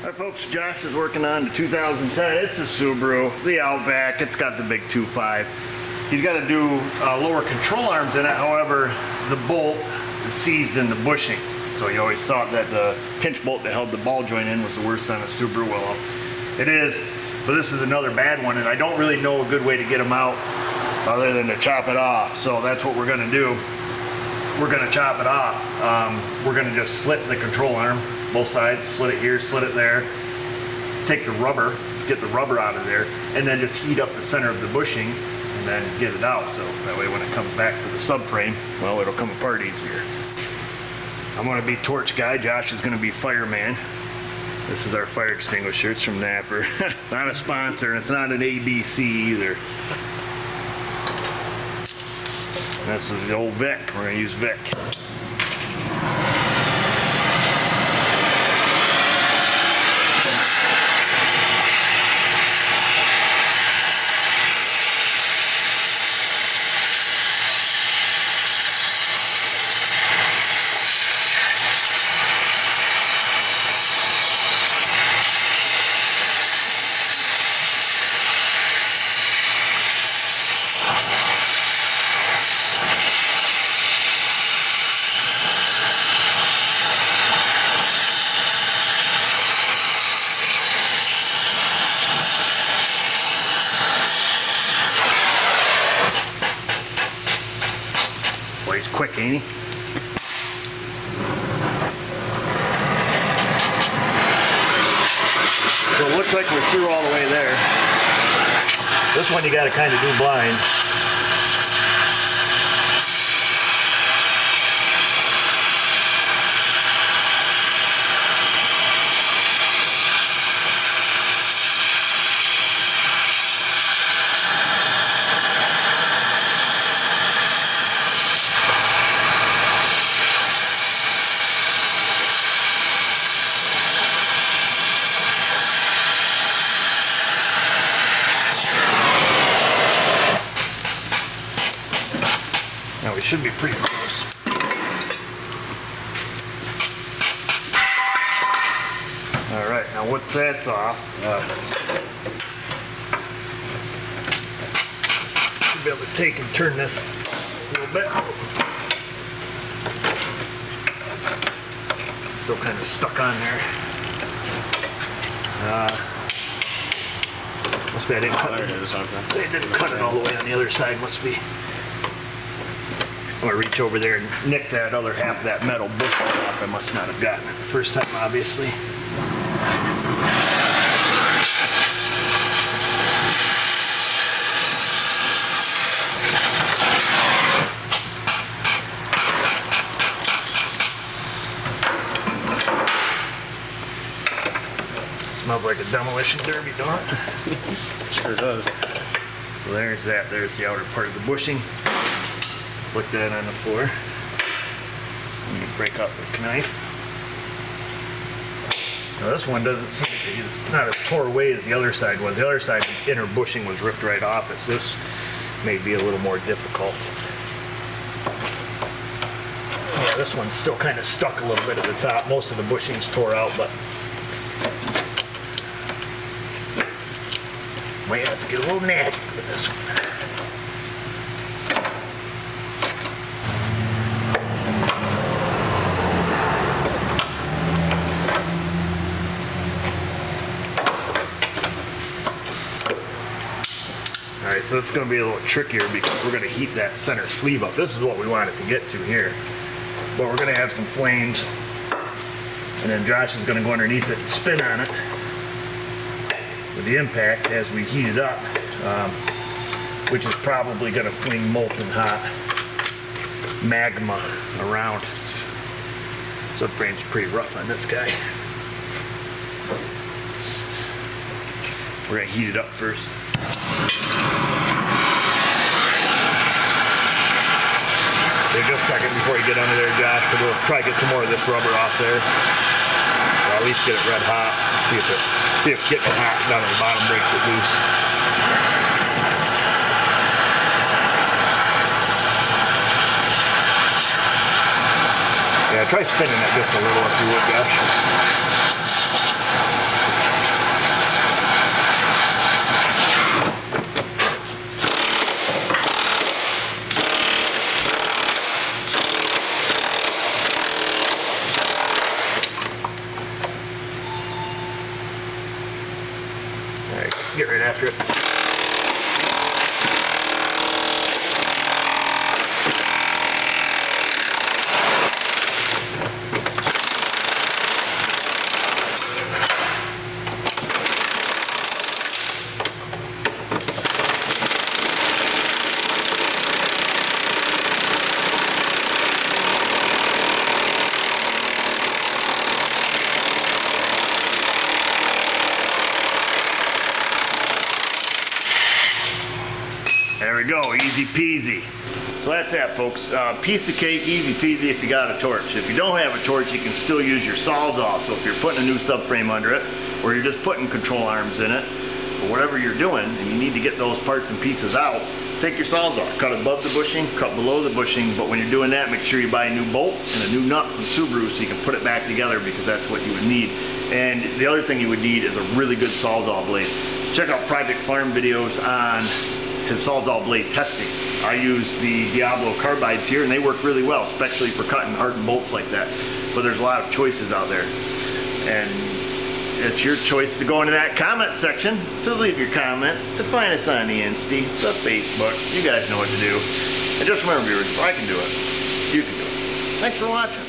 Hi folks, Josh is working on the 2010. It's a Subaru, the Outback. It's got the big 2.5. He's got to do lower control arms in it. However, the bolt is seized in the bushing. So he always thought that the pinch bolt that held the ball joint in was the worst on a Subaru. Well, it is, but this is another bad one, and I don't really know a good way to get them out other than to chop it off. So that's what we're going to do. We're going to chop it off. We're going to just slit the control arm, both sides, slit it here, slit it there, take the rubber, get the rubber out of there, and then just heat up the center of the bushing and then get it out. So that way when it comes back to the subframe, well, it'll come apart easier. I'm going to be torch guy. Josh is going to be fireman. This is our fire extinguisher. It's from Napper. Not a sponsor, and it's not an ABC either. This is the old Vic. We're going to use Vic. Well, he's quick, ain't he? So it looks like we're through all the way there. This one you gotta kind of do blind. Now we should be pretty close. All right, now once that's off, should be able to take and turn this a little bit. Still kind of stuck on there. Must be I didn't cut it. They didn't cut it all the way on the other side. Must be. I'm gonna reach over there and nick that other half of that metal bushing off. I must not have gotten it the first time, obviously. Smells like a demolition derby, don't it? Sure does. So there's that. There's the outer part of the bushing. Put that on the floor. Let me break up the knife. Now this one doesn't seem to be, it's not as tore away as the other side was. The other side, the inner bushing was ripped right off. So this may be a little more difficult. Yeah, this one's still kind of stuck a little bit at the top. Most of the bushing's tore out, but might have to get a little nasty with this one. Alright, so it's going to be a little trickier because we're going to heat that center sleeve up. This is what we want it to get to here. But we're going to have some flames, and then Josh is going to go underneath it and spin on it with the impact as we heat it up, which is probably going to fling molten hot magma around. Subframe's pretty rough on this guy. We're going to heat it up first. Here, just a second before you get under there, Josh, because we'll try to get some more of this rubber off there. Or at least get it red hot. See if getting hot down at the bottom breaks it loose. Yeah, try spinning it just a little if you would, Josh. Get right after it. There we go, easy peasy. So that's that, folks. Piece of cake, easy peasy if you got a torch. If you don't have a torch, you can still use your sawzall. So if you're putting a new subframe under it, or you're just putting control arms in it, or whatever you're doing, and you need to get those parts and pieces out, take your sawzall. Cut above the bushing, cut below the bushing, but when you're doing that, make sure you buy a new bolt and a new nut from Subaru so you can put it back together, because that's what you would need. And the other thing you would need is a really good sawzall blade. Check out Project Farm videos on his sawzall blade testing. I use the Diablo carbides here and they work really well, especially for cutting hardened bolts like that. But there's a lot of choices out there. And it's your choice to go into that comment section, to leave your comments, to find us on the Insta, the Facebook. You guys know what to do. And just remember, viewers, if I can do it, you can do it. Thanks for watching.